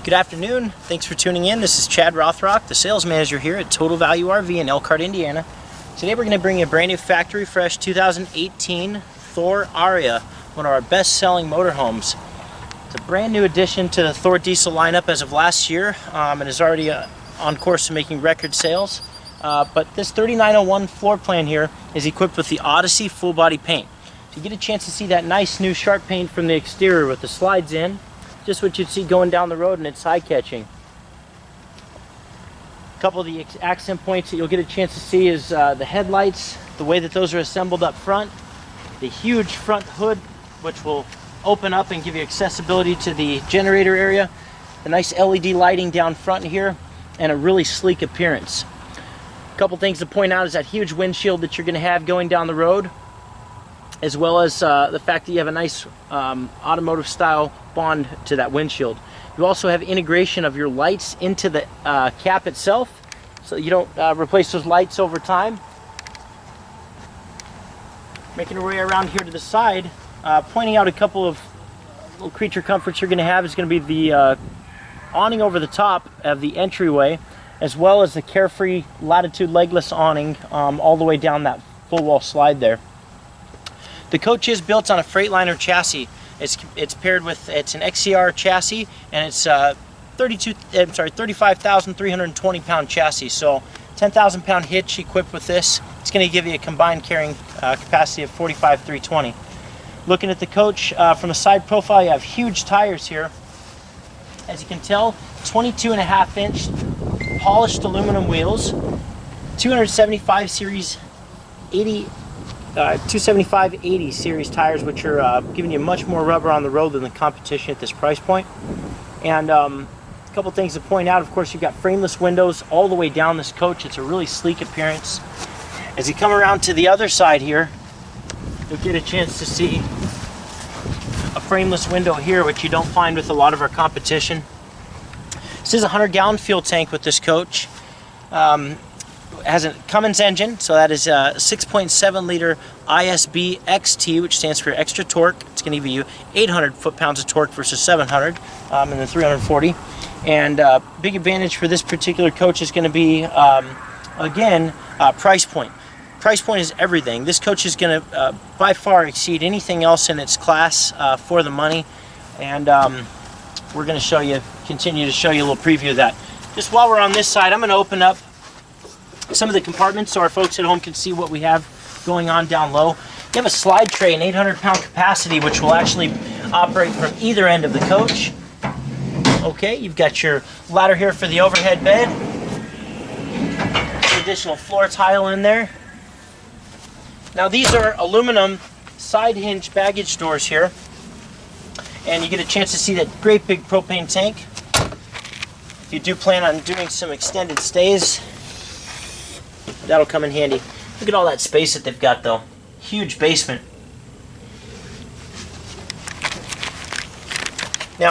Good afternoon. Thanks for tuning in. This is Chad Rothrock, the sales manager here at Total Value RV in Elkhart, Indiana. Today we're going to bring you a brand new factory fresh 2018 Thor Aria, one of our best-selling motorhomes. It's a brand new addition to the Thor diesel lineup as of last year, and is already on course to making record sales. But this 3901 floor plan here is equipped with the Odyssey full body paint. So you get a chance to see that nice new sharp paint from the exterior with the slides in. Just what you'd see going down the road, and it's eye-catching. A couple of the accent points that you'll get a chance to see is the headlights, the way that those are assembled up front, the huge front hood, which will open up and give you accessibility to the generator area, the nice LED lighting down front here, and a really sleek appearance. A couple things to point out is that huge windshield that you're going to have going down the road, as well as the fact that you have a nice automotive style bond to that windshield. You also have integration of your lights into the cap itself, so you don't replace those lights over time. Making our way around here to the side, pointing out a couple of little creature comforts you're going to have is going to be the awning over the top of the entryway, as well as the Carefree Latitude legless awning all the way down that full wall slide there. The coach is built on a Freightliner chassis. It's paired with, it's an XCR chassis, and it's 35,320 pound chassis. So 10,000 pound hitch equipped with this. It's going to give you a combined carrying capacity of 45,320. Looking at the coach from a side profile, you have huge tires here. As you can tell, 22.5 inch polished aluminum wheels, 275 series 275/80 series tires, which are giving you much more rubber on the road than the competition at this price point. And a couple things to point out, of course, you've got frameless windows all the way down this coach. It's a really sleek appearance. As you come around to the other side here, you'll get a chance to see a frameless window here, which you don't find with a lot of our competition. This is a 100-gallon fuel tank with this coach. It has a Cummins engine, so that is a 6.7 liter ISB XT, which stands for extra torque. It's going to give you 800 foot-pounds of torque versus 700 and then 340. And big advantage for this particular coach is going to be, again, price point. Price point is everything. This coach is going to by far exceed anything else in its class for the money, and we're going to continue to show you a little preview of that. Just while we're on this side, I'm going to open up some of the compartments so our folks at home can see what we have going on down low. You have a slide tray, an 800-pound capacity, which will actually operate from either end of the coach. Okay, you've got your ladder here for the overhead bed. Additional floor tile in there. Now these are aluminum side hinge baggage doors here, and you get a chance to see that great big propane tank. If you do plan on doing some extended stays, that'll come in handy. Look at all that space that they've got, though. Huge basement. Now,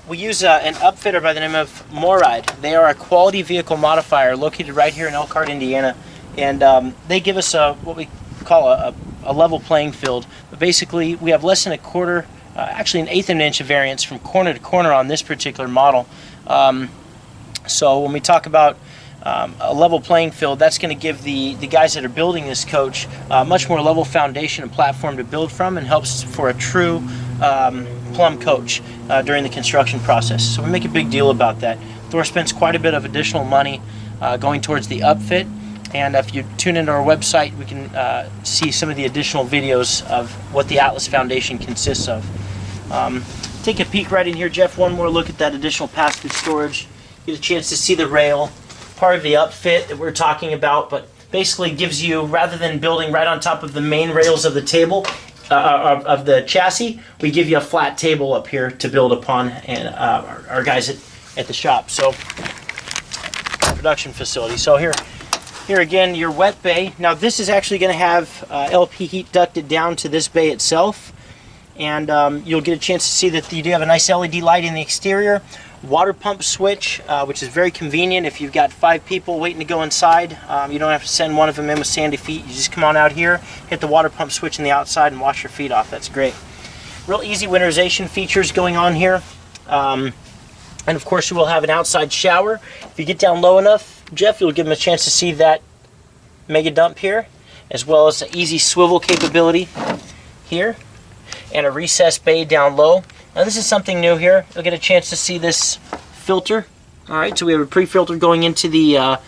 we use an upfitter by the name of Moride. They are a quality vehicle modifier located right here in Elkhart, Indiana, and they give us what we call a level playing field. But basically, we have less than a quarter, actually an eighth of an inch of variance from corner to corner on this particular model. So when we talk about a level playing field, that's going to give the guys that are building this coach much more level foundation and platform to build from, and helps for a true plumb coach during the construction process. So we make a big deal about that. Thor spends quite a bit of additional money going towards the upfit, and if you tune into our website, we can see some of the additional videos of what the Atlas Foundation consists of. Take a peek right in here, Jeff. One more look at that additional pass-through storage. Get a chance to see the rail, part of the upfit that we're talking about, but basically gives you, rather than building right on top of the main rails of the table, of the chassis, we give you a flat table up here to build upon, and our guys at the shop. So, production facility. So here again, your wet bay. Now this is actually going to have LP heat ducted down to this bay itself, and you'll get a chance to see that you do have a nice LED light in the exterior. Water pump switch, which is very convenient if you've got 5 people waiting to go inside. You don't have to send one of them in with sandy feet. You just come on out here, hit the water pump switch on the outside, and wash your feet off. That's great. Real easy winterization features going on here. And of course you will have an outside shower. If you get down low enough, Jeff, you'll give them a chance to see that mega dump here, as well as an easy swivel capability here, and a recessed bay down low. Now this is something new here. You'll get a chance to see this filter. Alright, so we have a pre-filter going into the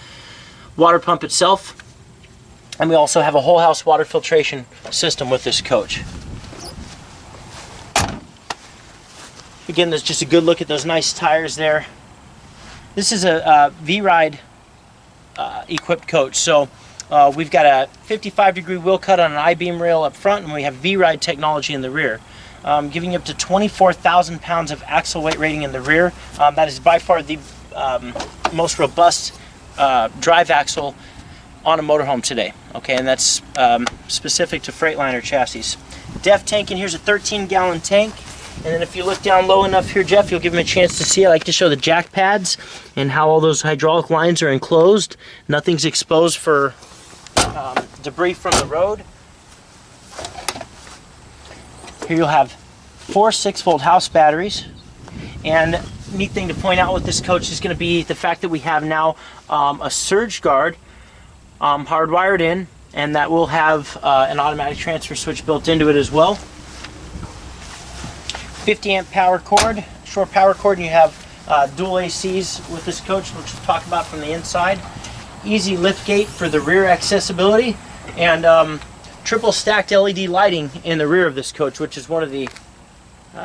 water pump itself. And we also have a whole house water filtration system with this coach. Again, there's just a good look at those nice tires there. This is a V-Ride equipped coach. So we've got a 55-degree wheel cut on an I-beam rail up front, and we have V-Ride technology in the rear, giving you up to 24,000 pounds of axle weight rating in the rear. That is by far the most robust drive axle on a motorhome today. Okay, and that's specific to Freightliner chassis. Def tank in here's a 13-gallon tank. And then if you look down low enough here, Jeff, you'll give them a chance to see. I like to show the jack pads and how all those hydraulic lines are enclosed. Nothing's exposed for debris from the road. Here you'll have 4 6-volt house batteries. And neat thing to point out with this coach is going to be the fact that we have now a surge guard hardwired in, and that will have an automatic transfer switch built into it as well. 50 amp power cord, short power cord, and you have dual ACs with this coach, which we'll talk about from the inside. Easy lift gate for the rear accessibility, and triple stacked LED lighting in the rear of this coach, which is one of the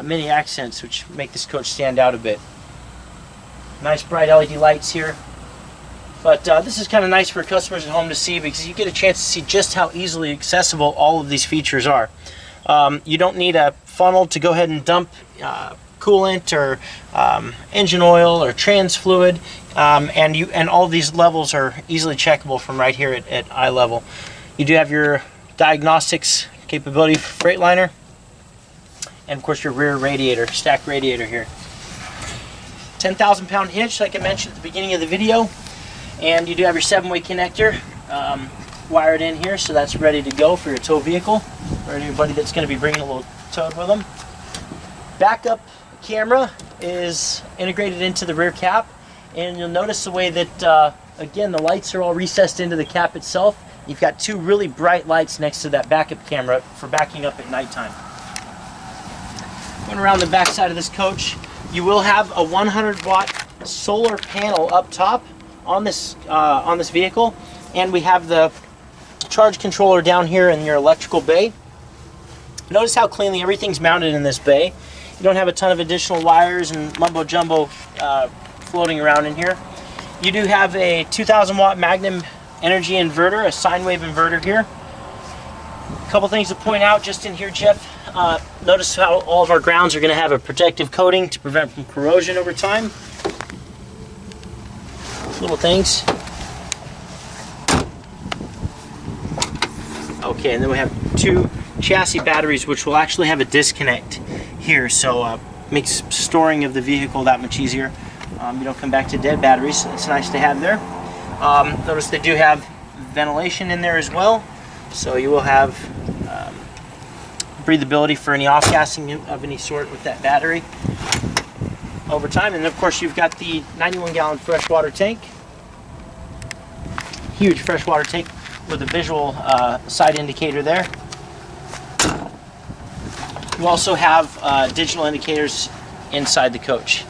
many accents which make this coach stand out a bit. Nice bright LED lights here. But this is kind of nice for customers at home to see, because you get a chance to see just how easily accessible all of these features are. You don't need a funnel to go ahead and dump coolant or engine oil or trans fluid, and all of these levels are easily checkable from right here at eye level. You do have your diagnostics capability for Freightliner, and of course your rear radiator, stacked radiator here. 10,000 pound hitch, like I mentioned at the beginning of the video, and you do have your 7-way connector wired in here, so that's ready to go for your tow vehicle, or anybody that's going to be bringing a little toad with them. Backup camera is integrated into the rear cap, and you'll notice the way that again the lights are all recessed into the cap itself. You've got 2 really bright lights next to that backup camera for backing up at nighttime. Going around the back side of this coach, you will have a 100-watt solar panel up top on this vehicle, and we have the charge controller down here in your electrical bay. Notice how cleanly everything's mounted in this bay. You don't have a ton of additional wires and mumbo jumbo floating around in here. You do have a 2,000 watt Magnum energy inverter, a sine wave inverter here. A couple things to point out just in here, Jeff. Notice how all of our grounds are going to have a protective coating to prevent from corrosion over time. Little things. Okay, and then we have 2 chassis batteries, which will actually have a disconnect here, so makes storing of the vehicle that much easier. You don't come back to dead batteries, so it's nice to have there. Notice they do have ventilation in there as well, so you will have breathability for any off-gassing of any sort with that battery over time. And of course you've got the 91-gallon freshwater tank, huge freshwater tank with a visual side indicator there. You also have digital indicators inside the coach.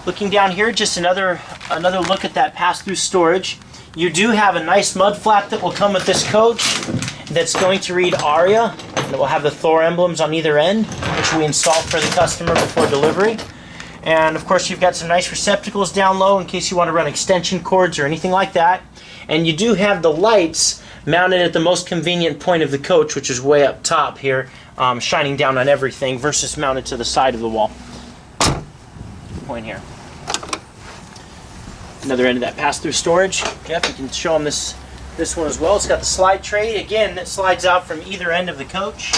Looking down here, just another look at that pass-through storage. You do have a nice mud flap that will come with this coach that's going to read Aria, that will have the Thor emblems on either end, which we install for the customer before delivery. And of course you've got some nice receptacles down low in case you want to run extension cords or anything like that. And you do have the lights mounted at the most convenient point of the coach, which is way up top here, shining down on everything, versus mounted to the side of the wall. Point here. Another end of that pass-through storage. Jeff, you can show them this one as well. It's got the slide tray, again, that slides out from either end of the coach.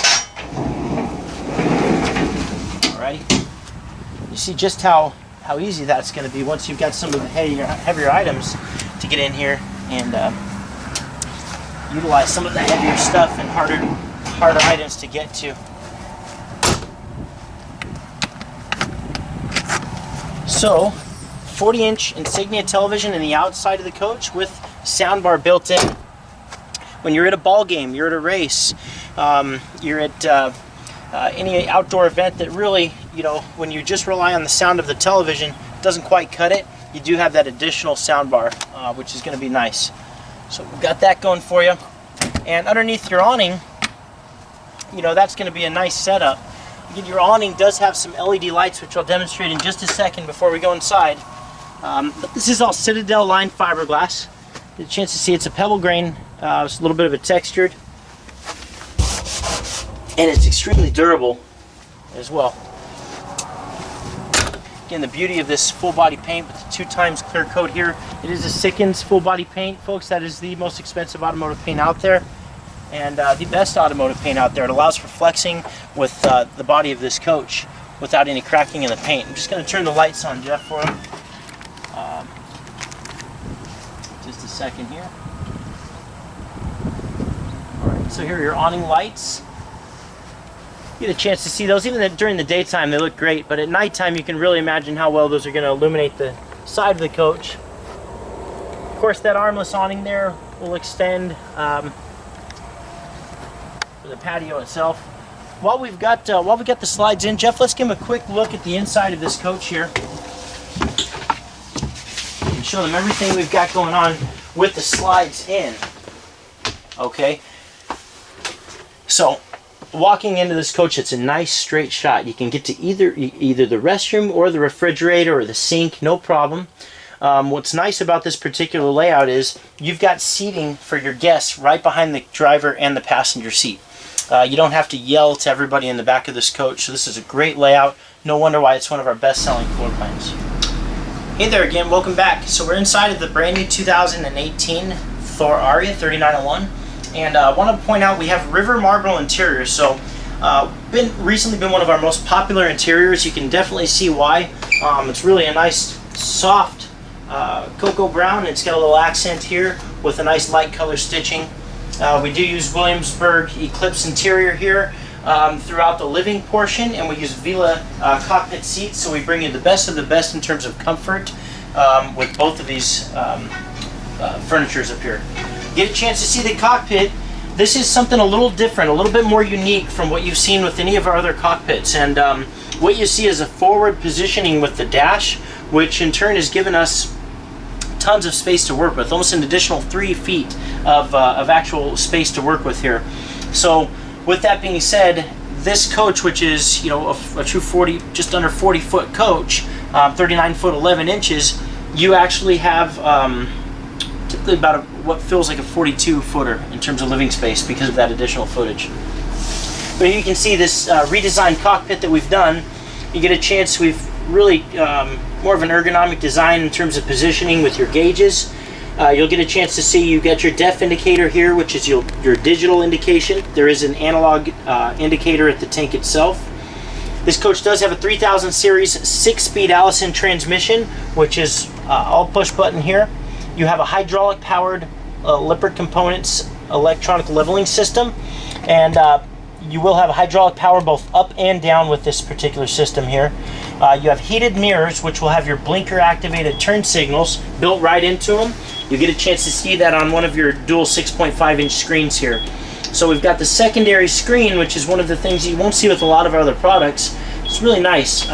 Alrighty. You see just how easy that's going to be once you've got some of the heavier items to get in here and utilize some of the heavier stuff and harder items to get to. So 40-inch Insignia television in the outside of the coach with soundbar built in. When you're at a ball game, you're at a race, you're at any outdoor event that really, when you just rely on the sound of the television, doesn't quite cut it, you do have that additional soundbar, which is going to be nice. So we've got that going for you. And underneath your awning, that's going to be a nice setup. Again, your awning does have some LED lights, which I'll demonstrate in just a second before we go inside. But this is all Citadel lined fiberglass. Get a chance to see it's a pebble grain, it's a little bit of a textured, and it's extremely durable as well. Again, the beauty of this full body paint with the 2x clear coat here, it is a Sikkens full body paint, folks. That is the most expensive automotive paint out there, and the best automotive paint out there. It allows for flexing with the body of this coach without any cracking in the paint. I'm just going to turn the lights on, Jeff, for him. Just a second here. Alright, so here are your awning lights. You get a chance to see those. Even during the daytime they look great, but at nighttime you can really imagine how well those are going to illuminate the side of the coach. Of course, that armless awning there will extend for the patio itself. While we've got the slides in, Jeff, let's give them a quick look at the inside of this coach here and show them everything we've got going on with the slides in. Okay, so walking into this coach, it's a nice straight shot. You can get to either the restroom or the refrigerator or the sink, no problem. What's nice about this particular layout is you've got seating for your guests right behind the driver and the passenger seat. You don't have to yell to everybody in the back of this coach, so this is a great layout. No wonder why it's one of our best-selling floor plans. Hey there again, welcome back. So we're inside of the brand new 2018 Thor Aria 3901. And I want to point out we have river marble interior, so recently been one of our most popular interiors. You can definitely see why. It's really a nice soft cocoa brown. It's got a little accent here with a nice light color stitching. We do use Williamsburg Eclipse interior here throughout the living portion, and we use Vila cockpit seats, so we bring you the best of the best in terms of comfort with both of these furnitures up here. Get a chance to see the cockpit. This is something a little different, a little bit more unique from what you've seen with any of our other cockpits. And what you see is a forward positioning with the dash, which in turn has given us tons of space to work with, almost an additional 3 feet of actual space to work with here. So with that being said, this coach, which is a true 40, just under 40-foot coach, 39 foot 11 inches, you actually have typically about what feels like a 42-footer in terms of living space because of that additional footage. But you can see this redesigned cockpit that we've done. You get a chance, we've really more of an ergonomic design in terms of positioning with your gauges. You'll get a chance to see you got your def indicator here, which is your digital indication. There is an analog indicator at the tank itself. This coach does have a 3000 series 6-speed Allison transmission, which is all push button here. You have a hydraulic powered Lippert Components electronic leveling system, and you will have a hydraulic power both up and down with this particular system here. You have heated mirrors, which will have your blinker activated turn signals built right into them. You get a chance to see that on one of your dual 6.5-inch screens here. So we've got the secondary screen, which is one of the things you won't see with a lot of our other products. It's really nice.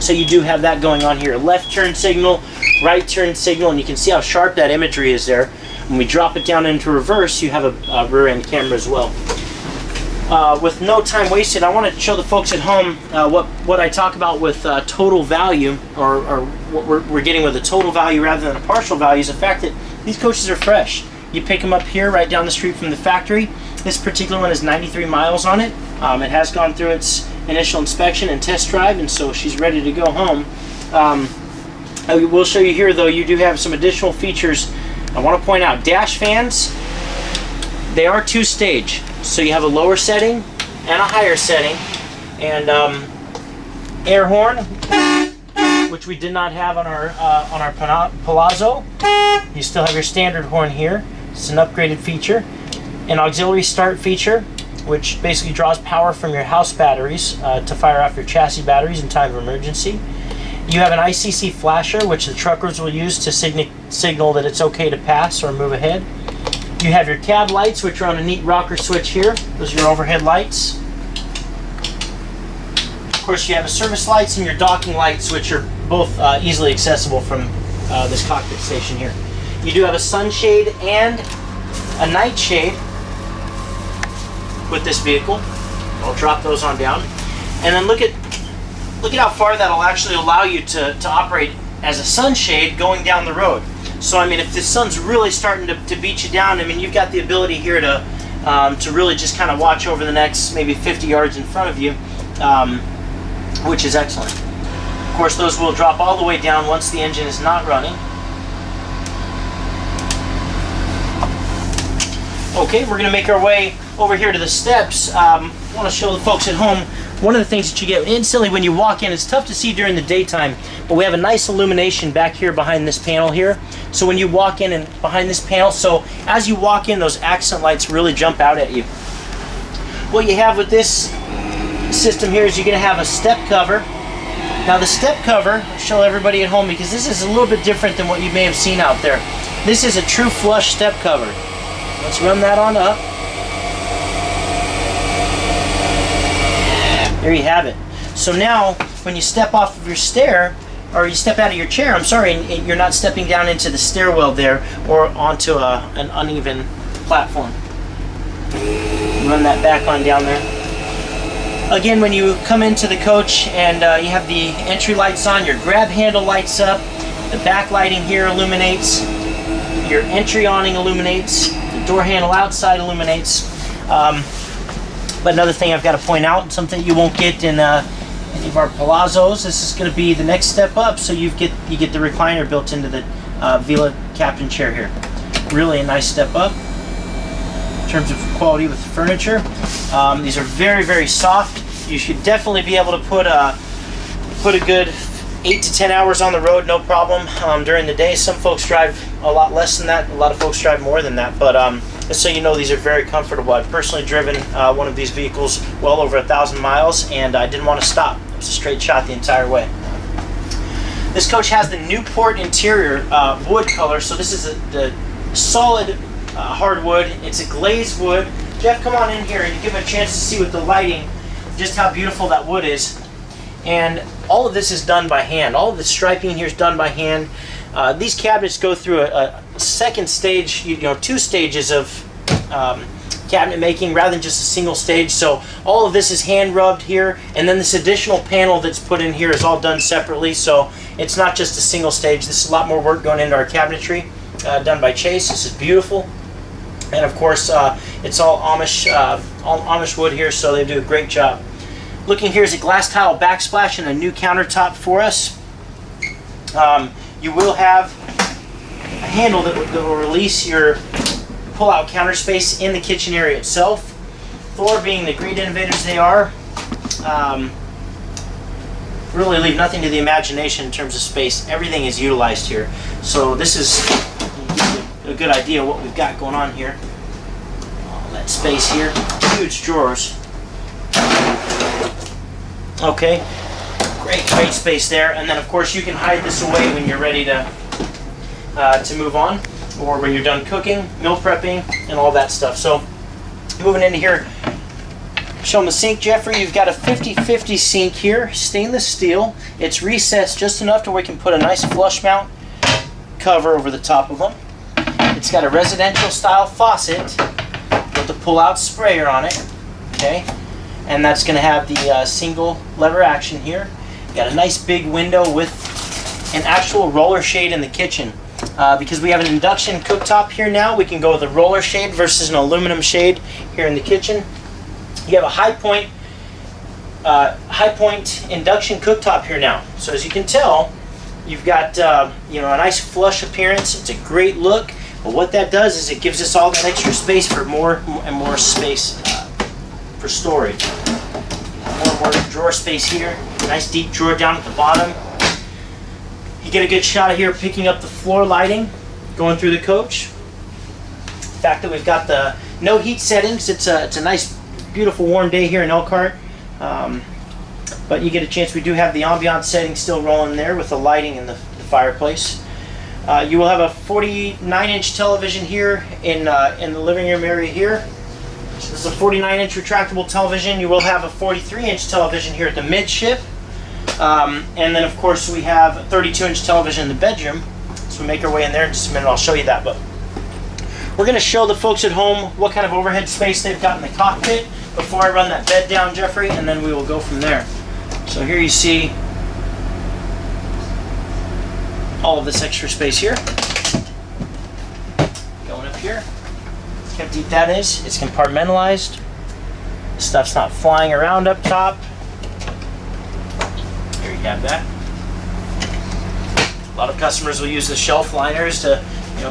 So you do have that going on here. Left turn signal, right turn signal, and you can see how sharp that imagery is there. When we drop it down into reverse, you have a rear end camera as well. With no time wasted, I want to show the folks at home what I talk about with total value, or what we're getting with a total value rather than a partial value, is the fact that these coaches are fresh. You pick them up here right down the street from the factory. This particular one has 93 miles on it. It has gone through its initial inspection and test drive, and so she's ready to go home. I will show you here, though, you do have some additional features. I want to point out dash fans. They are 2-stage, so you have a lower setting and a higher setting, and air horn, which we did not have on our Palazzo. You still have your standard horn here. It's an upgraded feature. An auxiliary start feature, which basically draws power from your house batteries to fire off your chassis batteries in time of emergency. You have an ICC flasher, which the truckers will use to signal that it's okay to pass or move ahead. You have your cab lights, which are on a neat rocker switch here. Those are your overhead lights. Of course, you have a service lights and your docking lights, which are both easily accessible from this cockpit station here. You do have a sunshade and a nightshade with this vehicle. I'll drop those on down. And then look at how far that'll actually allow you to operate as a sunshade going down the road. So I mean, if the sun's really starting to beat you down, I mean, you've got the ability here to really just kind of watch over the next maybe 50 yards in front of you, which is excellent. Of course, those will drop all the way down once the engine is not running. Okay, we're going to make our way over here to the steps. I want to show the folks at home one of the things that you get instantly when you walk in. It's tough to see during the daytime, but we have a nice illumination back here behind this panel here. So when you walk in and behind this panel, so as you walk in, those accent lights really jump out at you. What you have with this system here is you're going to have a step cover. Now the step cover, I'll show everybody at home because this is a little bit different than what you may have seen out there. This is a true flush step cover. Let's run that on up. There you have it. So now, when you step off of your stair, or you step out of your chair, I'm sorry, and you're not stepping down into the stairwell there, or onto an uneven platform. Run that back on down there. Again, when you come into the coach and you have the entry lights on, your grab handle lights up, the back lighting here illuminates, your entry awning illuminates, the door handle outside illuminates. But another thing I've got to point out, something you won't get in any of our Palazzos, this is going to be the next step up, so you get the recliner built into the Vila captain chair here. Really a nice step up in terms of quality with the furniture. These are very, very soft. You should definitely be able to put a good 8 to 10 hours on the road, no problem, during the day. Some folks drive a lot less than that. A lot of folks drive more than that, but just so you know, these are very comfortable. I've personally driven one of these vehicles well over 1,000 miles, and I didn't want to stop. It was a straight shot the entire way. This coach has the Newport interior wood color, so this is the solid hardwood. It's a glazed wood. Jeff, come on in here and give him a chance to see with the lighting just how beautiful that wood is. And all of this is done by hand. All of the striping here is done by hand. These cabinets go through a second stage, two stages of cabinet making rather than just a single stage. So all of this is hand rubbed here, and then this additional panel that's put in here is all done separately. So it's not just a single stage. This is a lot more work going into our cabinetry, done by Chase. This is beautiful. And of course, it's all Amish wood here, so they do a great job. Looking here is a glass tile backsplash and a new countertop for us. You will have a handle that will release your pull-out counter space in the kitchen area itself. Thor, being the great innovators they are, really leave nothing to the imagination in terms of space. Everything is utilized here. So this is a good idea of what we've got going on here. All that space here, huge drawers. Okay, great space there, and then of course you can hide this away when you're ready to move on, or when you're done cooking, meal prepping, and all that stuff. So moving into here, show them the sink, Jeffrey. You've got a 50/50 sink here, stainless steel. It's recessed just enough to where we can put a nice flush mount cover over the top of them. It's got a residential style faucet with a pull-out sprayer on it. Okay. And that's going to have the single lever action here. Got a nice big window with an actual roller shade in the kitchen. Because we have an induction cooktop here now, we can go with a roller shade versus an aluminum shade here in the kitchen. You have a high point induction cooktop here now. So as you can tell, you've got a nice flush appearance. It's a great look. But what that does is it gives us all that extra space for more and more space for storage. More drawer space here. Nice deep drawer down at the bottom. You get a good shot of here picking up the floor lighting going through the coach. The fact that we've got the no heat settings. It's a nice, beautiful, warm day here in Elkhart. but you get a chance. We do have the ambiance setting still rolling there with the lighting in the fireplace. You will have a 49-inch television here in the living room area here. So this is a 49-inch retractable television. You will have a 43-inch television here at the midship. And then of course we have a 32-inch television in the bedroom. So we make our way in there in just a minute. I'll show you that. But we're going to show the folks at home what kind of overhead space they've got in the cockpit before I run that bed down, Jeffrey, and then we will go from there. So here you see all of this extra space here. Going up here. Look how deep that is. It's compartmentalized. Stuff's not flying around up top. Here you have that. A lot of customers will use the shelf liners to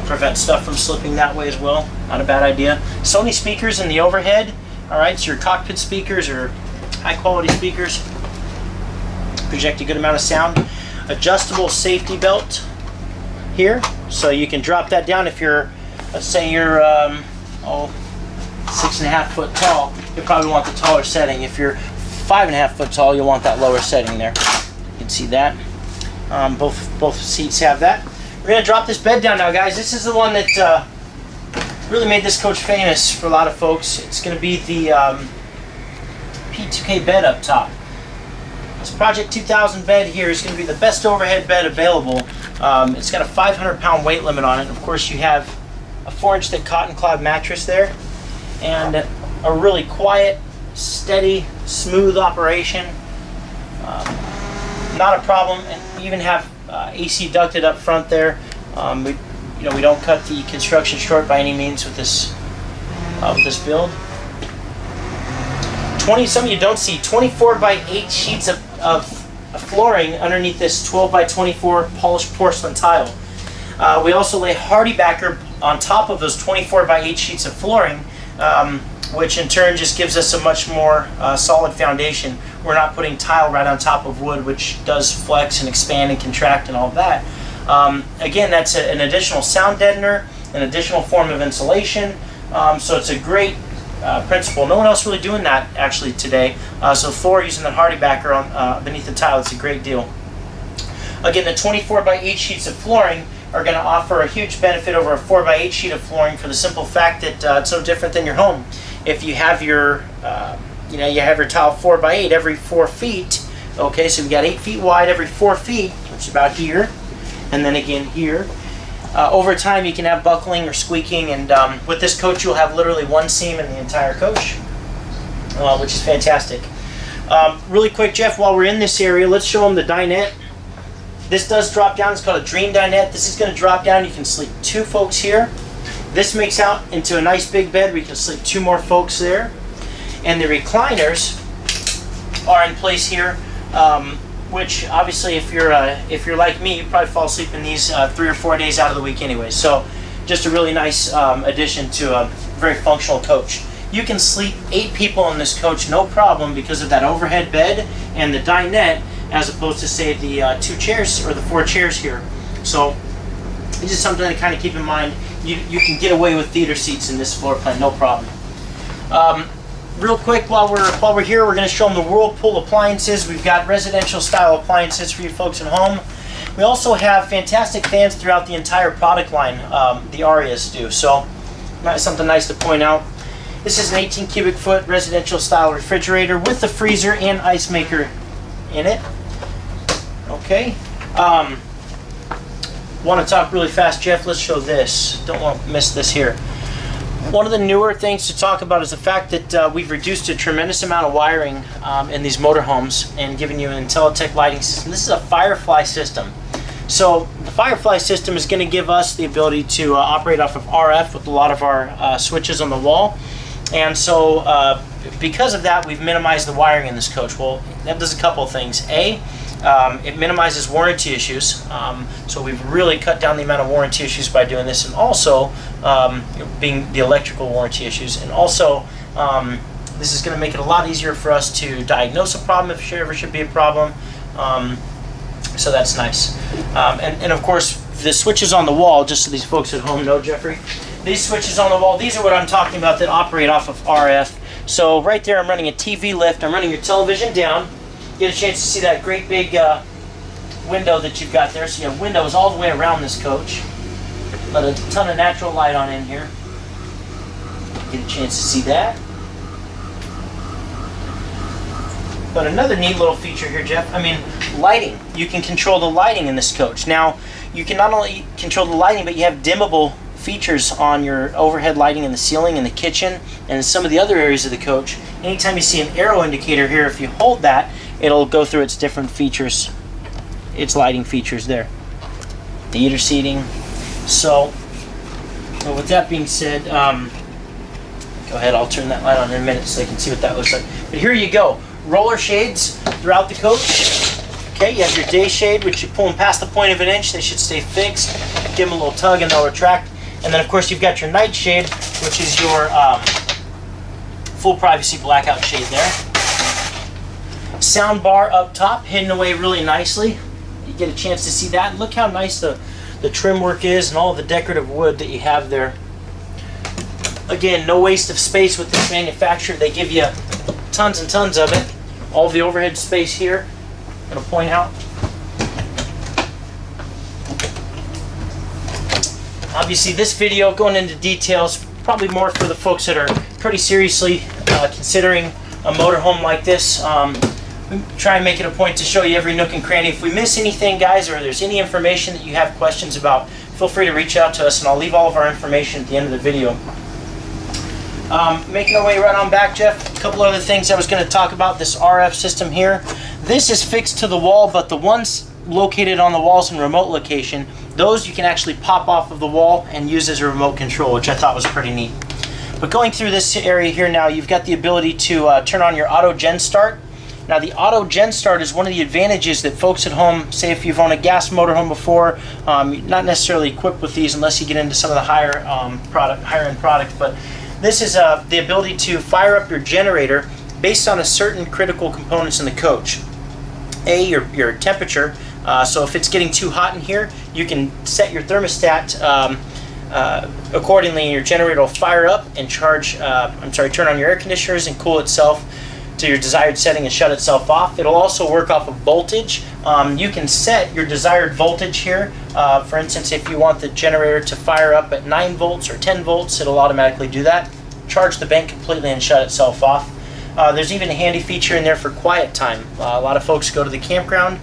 prevent stuff from slipping that way as well. Not a bad idea. Sony speakers in the overhead. All right, so your cockpit speakers are high quality speakers. Project a good amount of sound. Adjustable safety belt here, so you can drop that down if you're, let's say you're 6.5 foot tall. You'll probably want the taller setting. If you're 5.5 foot tall, you'll want that lower setting there. You can see that. Both seats have that. We're going to drop this bed down now, guys. This is the one that really made this coach famous for a lot of folks. It's going to be the P2K bed up top. This Project 2000 bed here is going to be the best overhead bed available. It's got a 500-pound weight limit on it. Of course, you have a 4-inch thick cotton cloud mattress there, and a really quiet, steady, smooth operation. Not a problem. And we even have AC ducted up front there. We don't cut the construction short by any means with this build. Some of you don't see 24 by 8 sheets of flooring underneath this 12 by 24 polished porcelain tile. We also lay hardy backer on top of those 24 by 8 sheets of flooring, which in turn just gives us a much more solid foundation. We're not putting tile right on top of wood, which does flex and expand and contract and all of that. Again, that's an additional sound deadener, an additional form of insulation, so it's a great principle. No one else really doing that actually today. So Thor using the hardy backer on beneath the tile, it's a great deal. Again, the 24 by 8 sheets of flooring are going to offer a huge benefit over a 4 by 8 sheet of flooring for the simple fact that it's no different than your home. If you have your you have your tile 4 by 8 every 4 feet. Okay, so we got 8 feet wide every 4 feet, which is about here, and then again here. Over time, you can have buckling or squeaking, and with this coach, you'll have literally one seam in the entire coach, which is fantastic. Really quick, Jeff, while we're in this area, let's show them the dinette. This does drop down. It's called a dream dinette. This is going to drop down. You can sleep 2 folks here. This makes out into a nice big bed where you can sleep 2 more folks there. And the recliners are in place here, which obviously if you're like me, you probably fall asleep in these 3 or 4 days out of the week anyway. So just a really nice addition to a very functional coach. You can sleep 8 people in this coach no problem because of that overhead bed and the dinette, as opposed to say the 2 chairs or the 4 chairs here. So this is something to kind of keep in mind. You can get away with theater seats in this floor plan, no problem. Real quick, while we're here, we're going to show them the Whirlpool appliances. We've got residential style appliances for you folks at home. We also have fantastic fans throughout the entire product line. The Arias do. So something nice to point out. This is an 18 cubic foot residential style refrigerator with the freezer and ice maker in it. Okay. Want to talk really fast, Jeff? Let's show this. Don't want to miss this here. One of the newer things to talk about is the fact that we've reduced a tremendous amount of wiring in these motorhomes and given you an Intellitech lighting system. This is a Firefly system. So the Firefly system is going to give us the ability to operate off of RF with a lot of our switches on the wall. And so because of that, we've minimized the wiring in this coach. Well, that does a couple of things. It minimizes warranty issues, so we've really cut down the amount of warranty issues by doing this, and also being the electrical warranty issues, and also this is going to make it a lot easier for us to diagnose a problem if there ever should be a problem, so that's nice. And of course, the switches on the wall, just so these folks at home know, Jeffrey, these switches on the wall, these are what I'm talking about that operate off of RF. So right there I'm running a TV lift, I'm running your television down, Get a chance to see that great big window that you've got there. So you have windows all the way around this coach. Let a ton of natural light on in here. Get a chance to see that. But another neat little feature here, Jeff, lighting. You can control the lighting in this coach. Now, you can not only control the lighting, but you have dimmable features on your overhead lighting in the ceiling, in the kitchen, and in some of the other areas of the coach. Anytime you see an arrow indicator here, if you hold that, it'll go through its different features, its lighting features there. The heater seating. So with that being said, go ahead, I'll turn that light on in a minute so you can see what that looks like. But here you go. Roller shades throughout the coach. Okay, you have your day shade, which you pull them past the point of an inch, they should stay fixed. Give them a little tug and they'll retract. And then of course you've got your night shade, which is your full privacy blackout shade there. Sound bar up top, hidden away really nicely. You get a chance to see that. Look how nice the trim work is and all the decorative wood that you have there. Again, no waste of space with this manufacturer. They give you tons and tons of it. All the overhead space here, I'm going to point out. Obviously this video going into details probably more for the folks that are pretty seriously considering a motorhome like this. We try and make it a point to show you every nook and cranny. If we miss anything, guys, or there's any information that you have questions about, feel free to reach out to us and I'll leave all of our information at the end of the video. Making our way right on back, Jeff, a couple other things I was going to talk about. This RF system here. This is fixed to the wall, but the ones located on the walls in remote location, those you can actually pop off of the wall and use as a remote control, which I thought was pretty neat. But going through this area here now, you've got the ability to turn on your auto gen start. Now the auto gen start is one of the advantages that folks at home, say if you've owned a gas motorhome before, not necessarily equipped with these unless you get into some of the higher end products, but this is the ability to fire up your generator based on a certain critical components in the coach. Your temperature, so if it's getting too hot in here, you can set your thermostat accordingly and your generator will fire up and turn on your air conditioners and cool itself to your desired setting and shut itself off. It'll also work off of voltage. You can set your desired voltage here. For instance, if you want the generator to fire up at 9 volts or 10 volts, it'll automatically do that. Charge the bank completely and shut itself off. There's even a handy feature in there for quiet time. A lot of folks go to the campground.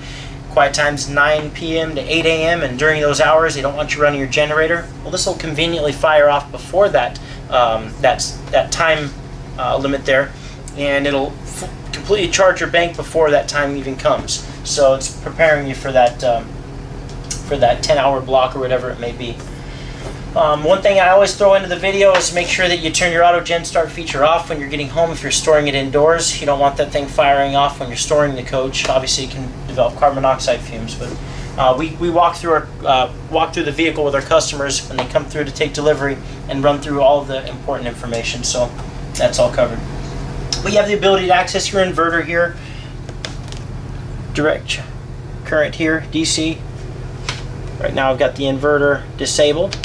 Quiet time's 9 p.m. to 8 a.m. and during those hours they don't want you running your generator. Well, this will conveniently fire off before that that time limit there, and it'll completely charge your bank before that time even comes. So it's preparing you for that 10-hour block or whatever it may be. One thing I always throw into the video is make sure that you turn your auto gen start feature off when you're getting home if you're storing it indoors. You don't want that thing firing off when you're storing the coach. Obviously, you can develop carbon monoxide fumes, but we walk through the vehicle with our customers when they come through to take delivery and run through all of the important information. So that's all covered. But you have the ability to access your inverter here, direct current here, DC. Right now I've got the inverter disabled.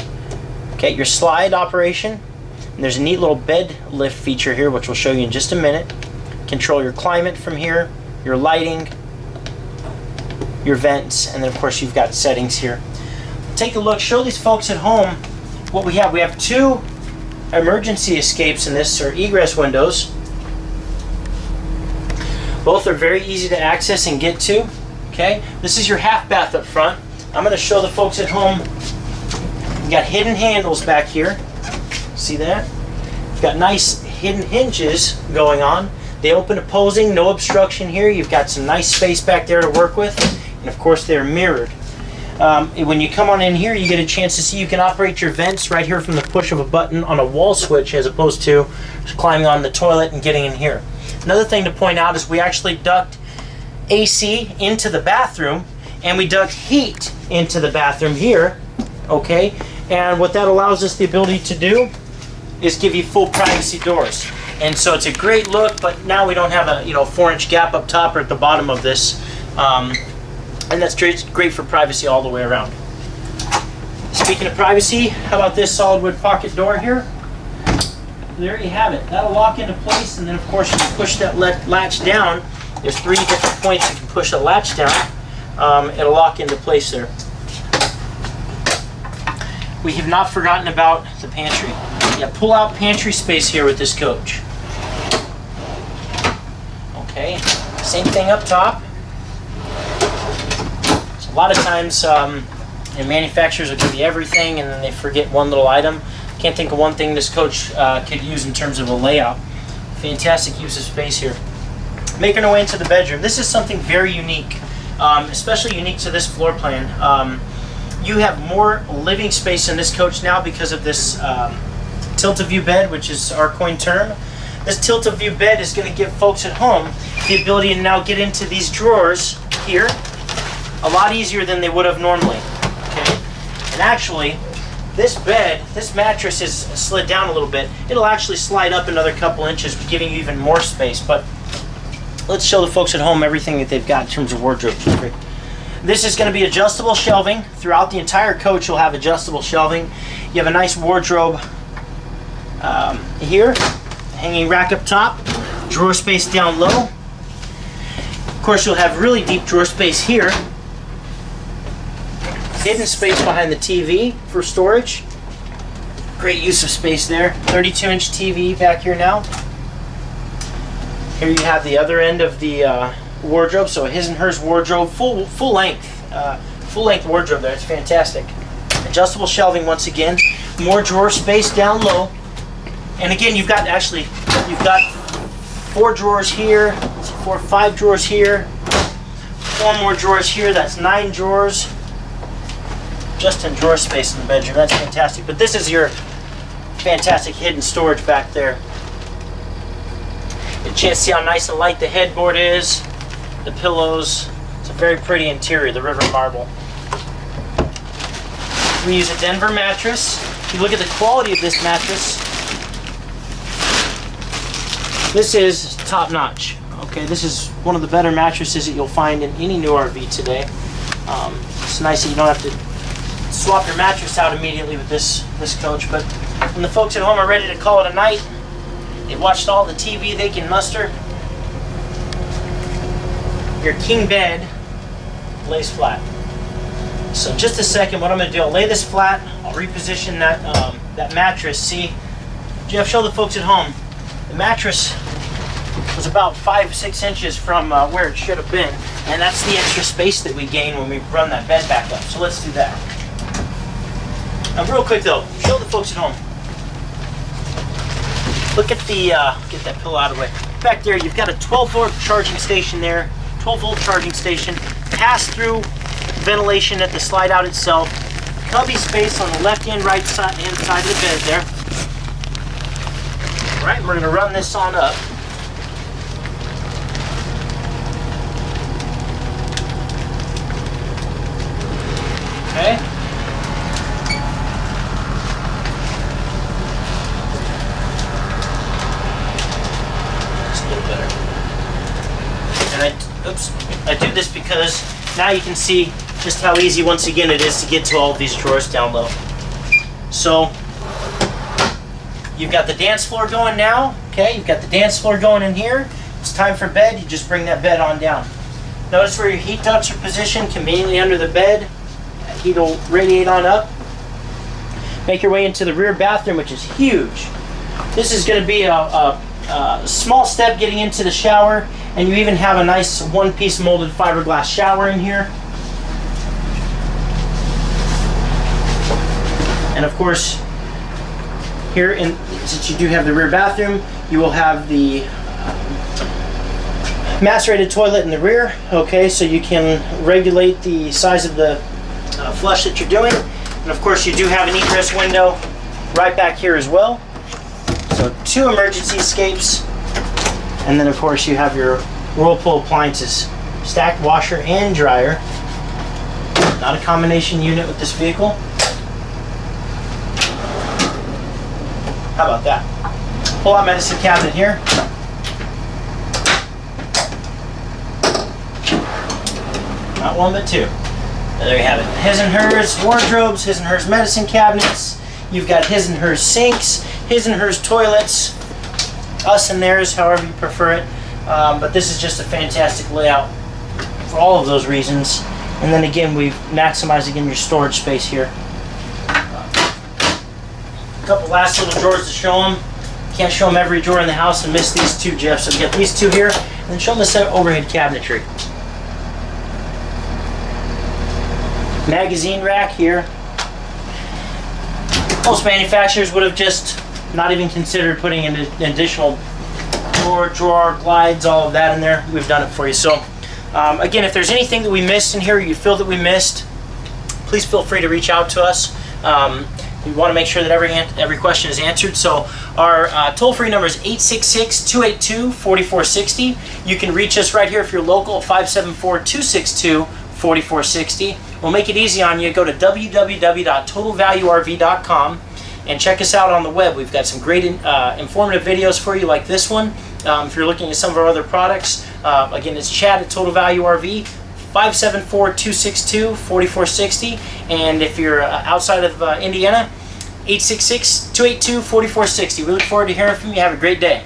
Okay, your slide operation, and there's a neat little bed lift feature here which we'll show you in just a minute. Control your climate from here, your lighting, your vents, and then of course you've got settings here. Take a look, show these folks at home what we have. We have 2 emergency escapes in this, or egress windows. Both are very easy to access and get to. Okay, this is your half bath up front. I'm going to show the folks at home. You've got hidden handles back here. See that? You've got nice hidden hinges going on. They open opposing, no obstruction here. You've got some nice space back there to work with. And of course they're mirrored. When you come on in here, you get a chance to see you can operate your vents right here from the push of a button on a wall switch as opposed to climbing on the toilet and getting in here. Another thing to point out is we actually duct AC into the bathroom and we duct heat into the bathroom here. Okay, and what that allows us the ability to do is give you full privacy doors. And so it's a great look, but now we don't have a 4-inch gap up top or at the bottom of this. And that's great for privacy all the way around. Speaking of privacy, how about this solid wood pocket door here? There you have it. That'll lock into place, and then of course you push that latch down There's 3 different points you can push the latch down. It'll lock into place there. We have not forgotten about the pantry. Yeah, pull out pantry space here with this coach. Okay, same thing up top. So a lot of times manufacturers will give you everything and then they forget one little item. Can't think of one thing this coach could use in terms of a layout. Fantastic use of space here. Making our way into the bedroom. This is something very unique, especially unique to this floor plan. You have more living space in this coach now because of this tilt-a-view bed, which is our coin term. This tilt-a-view bed is going to give folks at home the ability to now get into these drawers here a lot easier than they would have normally. Okay, and actually, this bed, this mattress is slid down a little bit. It'll actually slide up another couple inches, giving you even more space. But let's show the folks at home everything that they've got in terms of wardrobe. This is going to be adjustable shelving. Throughout the entire coach, you'll have adjustable shelving. You have a nice wardrobe here, hanging rack up top, drawer space down low. Of course, you'll have really deep drawer space here. Hidden space behind the TV for storage. Great use of space there. 32-inch TV back here now. Here you have the other end of the wardrobe, so a his and hers wardrobe, full length wardrobe there. It's fantastic. Adjustable shelving once again. More drawer space down low. And again, you've got 4 drawers here, 5 drawers here, 4 more drawers here. That's 9 drawers just in drawer space in the bedroom. That's fantastic. But this is your fantastic hidden storage back there. Get a chance to see how nice and light the headboard is, the pillows. It's a very pretty interior, the river marble. We use a Denver mattress. If you look at the quality of this mattress, this is top notch. Okay, this is one of the better mattresses that you'll find in any new RV today. It's nice that you don't have to swap your mattress out immediately with this coach, but when the folks at home are ready to call it a night, they've watched all the TV they can muster, your king bed lays flat. So just a second, what I'm going to do, I'll lay this flat, I'll reposition that mattress. See, Jeff, show the folks at home, the mattress was about 5-6 inches from where it should have been, and that's the extra space that we gain when we run that bed back up. So let's do that. Now real quick though, show the folks at home. Look at the, get that pillow out of the way. Back there, you've got a 12-volt charging station there, 12-volt charging station, pass-through ventilation at the slide out itself, cubby space on the left and right side of the bed there. All right, we're gonna run this on up. Okay. Just a little better. And I do this because now you can see just how easy, once again, it is to get to all of these drawers down low. So you've got the dance floor going now. Okay, you've got the dance floor going in here. It's time for bed. You just bring that bed on down. Notice where your heat ducts are positioned, conveniently under the bed. That heat will radiate on up. Make your way into the rear bathroom, which is huge. This is going to be a small step getting into the shower, and you even have a nice one-piece molded fiberglass shower in here. And of course, here, since you do have the rear bathroom, you will have the macerated toilet in the rear. Okay, so you can regulate the size of the flush that you're doing. And of course, you do have an egress window right back here as well. So 2 emergency escapes. And then of course you have your Whirlpool appliances, stacked washer and dryer. Not a combination unit with this vehicle. How about that? Pull out medicine cabinet here. Not 1 but 2. And there you have it. His and hers wardrobes, his and hers medicine cabinets. You've got his and hers sinks, his and hers toilets, us and theirs, however you prefer it. but this is just a fantastic layout for all of those reasons. And then again, we've maximized again your storage space here. A couple last little drawers to show them. Can't show them every drawer in the house and miss these two, Jeff. So we got these two here, and then show them this overhead cabinetry. Magazine rack here. Most manufacturers would have just not even considered putting an additional drawer, glides, all of that in there. We've done it for you. So again, if there's anything that we missed in here, or you feel that we missed, please feel free to reach out to us. We want to make sure that every question is answered. So our toll-free number is 866-282-4460. You can reach us right here if you're local at 574-262-4460. We'll make it easy on you. Go to www.totalvaluerv.com and check us out on the web. We've got some great informative videos for you like this one. If you're looking at some of our other products, again, it's Chad at Total Value RV, 574-262-4460. And if you're outside of Indiana, 866-282-4460. We look forward to hearing from you. Have a great day.